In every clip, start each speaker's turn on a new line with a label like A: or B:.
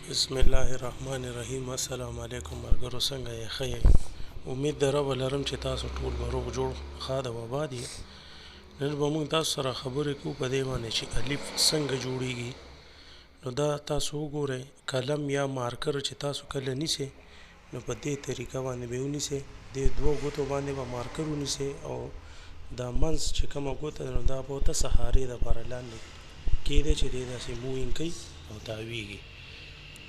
A: بسم الله الرحمن الرحیم. السلام علیکم ملګرو، څنګه یې؟ ښه یې؟ امید د رب لرم چې تاسو ټول به روغ جوړ ښاد او آباد یې. نن به موږ تاسو سره خبرې کوو په دې باندې چې الف څنګه جوړیږي. نو دا تاسو وګورئ، قلم یا مارکر چې تاسو کله نیسئ نو په دې طریقه باندې به ونیسئ. د دوو ګوتو باندې به مارکر ونیسئ او دا منځ چې کومه ګوته ده نو دا به ورته سهارې دپاره لاندې کیدی چې دی داسې مووینګ کوي او تاویږي.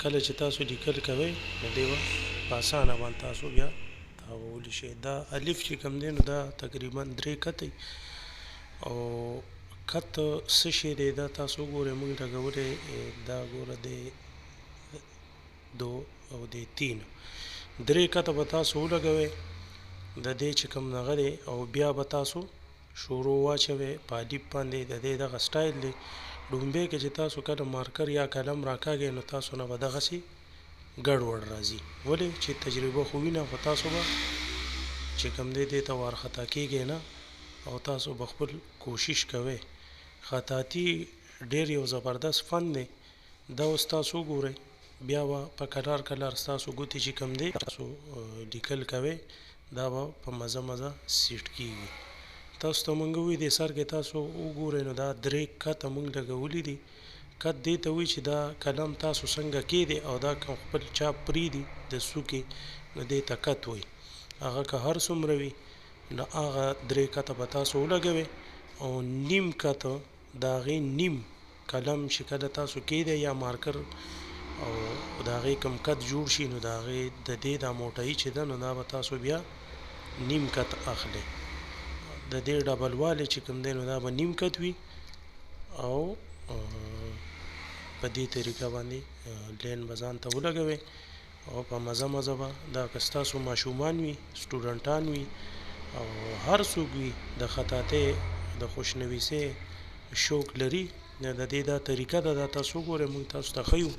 A: کله چې تاسو لیکل کوئ نو دی به په اسانه باندې تاسو بیا تاوولی شئ. دا الف چې کوم دی نو دا تقریبا 3 کته او کته څه شی دی دا تاسو وګورئ. موږ لګولی دا ګوره دی 2 او دی 3 کته به تاسو ولګوئ د دې چې کوم دغه دی او بیا به تاسو شروع واچوئ په الف باندې. د دې دغه سټایل دی. ډومبۍ کې چې تاسو کله مارکر یا قلم راکاږئ نو تاسو نه به دغسې ګډوډ راځي. ولې چې تجربه خو وي نه، خو تاسو به چې کوم دی دې ته وارخطا کیږئ نه او تاسو به خپل کوشش کوئ. خطاطي ډېر یو زبردست فن دی. دا اوس تاسو وګورئ، بیا به په کلار کلار ستاسو ګوتې چې کوم دی تاسو لیکل کوئ دا به په مزه مزه سیټ کیږي. تاسو ته مونږ ووایو دې سر کې تاسو وګورئ نو دا 3 کته مونږ لګولي دي. کت دې ته وایي چې دا قلم تاسو څنګه کیدی او دا کوم خپل چاپ پرېږدي د څوکې نو دې ته کت وایي. هغه که هر څومره وي نو هغه 3 کته به تاسو ولګوئ او نیم کته د هغې نیم قلم چې کله تاسو کیدی یا مارکر او د هغې کوم کت جوړ شي نو د هغې د دې دا موټۍ چې ده نو دا به تاسو بیا نیم کت اخلئ. د دې ډبل والی چې کوم دی نو دا به نیم کت وي او په دې طریقه باندې لین به ځان ته ولګوئ او په مزه مزه به دا که ستاسو ماشومان وي، سټوډنټان وي او هر څوک وي د خطاطۍ د خوشنویسۍ شوق لري د دې دا طریقه ده. دا تاسو وګورئ، موږ تاسو ته ښیو.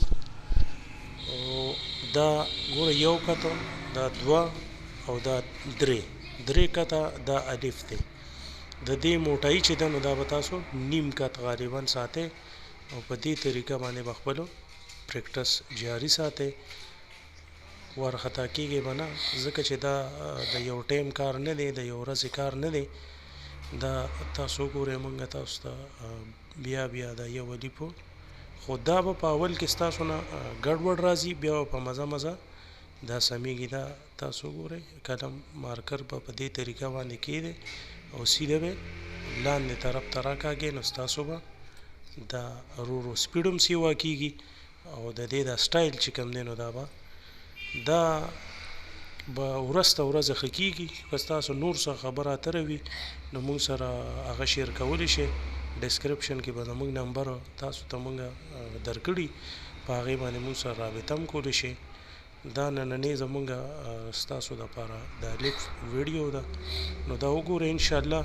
A: او دا ګوره 1 کته، دا 2 او دا 3 کته دا الف دی. د دې موټۍ چې ده نو دا به تاسو نیم کت غالبا ساتئ او په دې طریقه باندې به خپلو پریکټس جاري ساتئ. وارخطا کیږئ به نه، ځکه چې دا د یو ټایم کار نه دی، د یو ورځې کار نه دی. دا تاسو وګورئ، موږ تاسو ته بیا بیا دا یو الفو خو دا به په اول کې ستاسو نه ګډوډ راځي، بیا به په مزه مزه دا سمیږي. دا تاسو وګورئ، قلم مارکر به په دې طریقه باندې کیدی او سیده به لاندې طرف ته راکاږئ نو ستاسو به دا ورو سپیډ هم سیوا کیږي او د دې دا سټایل چې کوم دی نو دا به ورځ ته ورځ ښه کیږي. که ستاسو نور څه خبره اتره وي نو موږ سره هغه شیر کولی شئ. ډسکرپشن کې به زموږ نمبر تاسو ته موږ درکړي، په هغې باندې موږ سره رابطه هم کولی شئ. دا نننۍ زموږ ستاسو دپاره د الف ویډیو ده. نو دا وګورئ، انشاءالله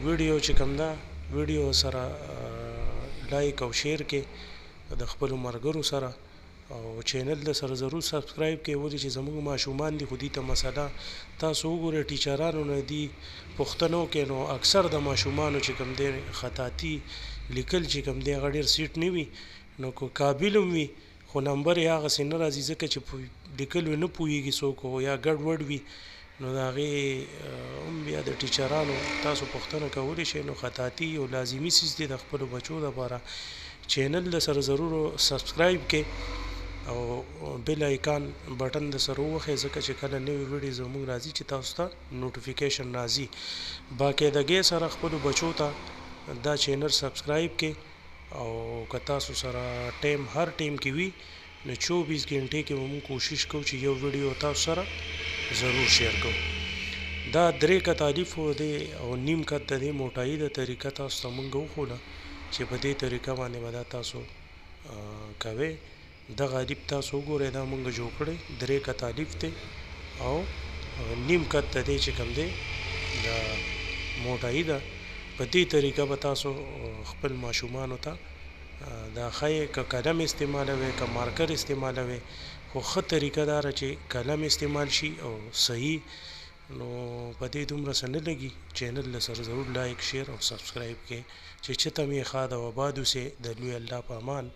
A: ویډیو چې کوم ده ویډیو سره لایک او شیر کې د خپلو ملګرو سره او چینل د سره ضرور سبسکرایب کړئ. ولې چې زموږ ماشومان دي خو دې ته مسله تاسو وګورئ ټیچرانو نه دي پوښتنو کې نو اکثر د ماشومانو چې کوم دی خطاطي لیکل چې کوم دی هغه ډېر سیټ نه وي. نو که قابل هم وي خو نمبر یې هغسې نه راځي، ځکه چې لیکل نه پوهېږي څوک یا ګډوډ وي نو د هغې هم بیا د ټیچرانو تاسو پوښتنه کولی شئ. نو خطاطي یو لازمي څیز دی د خپلو بچو دپاره. چینل د سره ضرور سبسکرایب کړئ او بیل آیکان بټن د سره ووهئ، ځکه چې کله نوې ویډیو زموږ راځي چې تاسو ته نوټیفیکیشن راځي. باقاعدګۍ سره خپلو بچو ته دا چینل سبسکرایب کړئ او که تاسو سره ټایم هر ټایم کې وي نو 24 غنټې کې به موږ کوشش کوو چې یو ویډیو تاسو سره ضرور شیر کوو. دا 3 کته الف دی او نیم کت د دې موټایي د طریقه تاسو ته موږ وښوده چې په دې طریقه باندې به دا تاسو کوئ. دغه الف تاسو وګورئ، دا موږ جوړ کړی 3 کته الف دی او نیم کت د دې چې کوم دی دا موټایي ده. په دې طریقه به تاسو خپل ماشومانو ته دا ښایئ. که قلم استعمالوئ که مارکر استعمالوئ، خو ښه طریقه دا ده چې قلم استعمال شي او صحیح. نو په دې دومره څه نه لګي. چینل له سره ضرور لایک شیر او سبسکرایب کړئ چې چته مې ښاد او آباد اوسئ. د لوی الله په امان.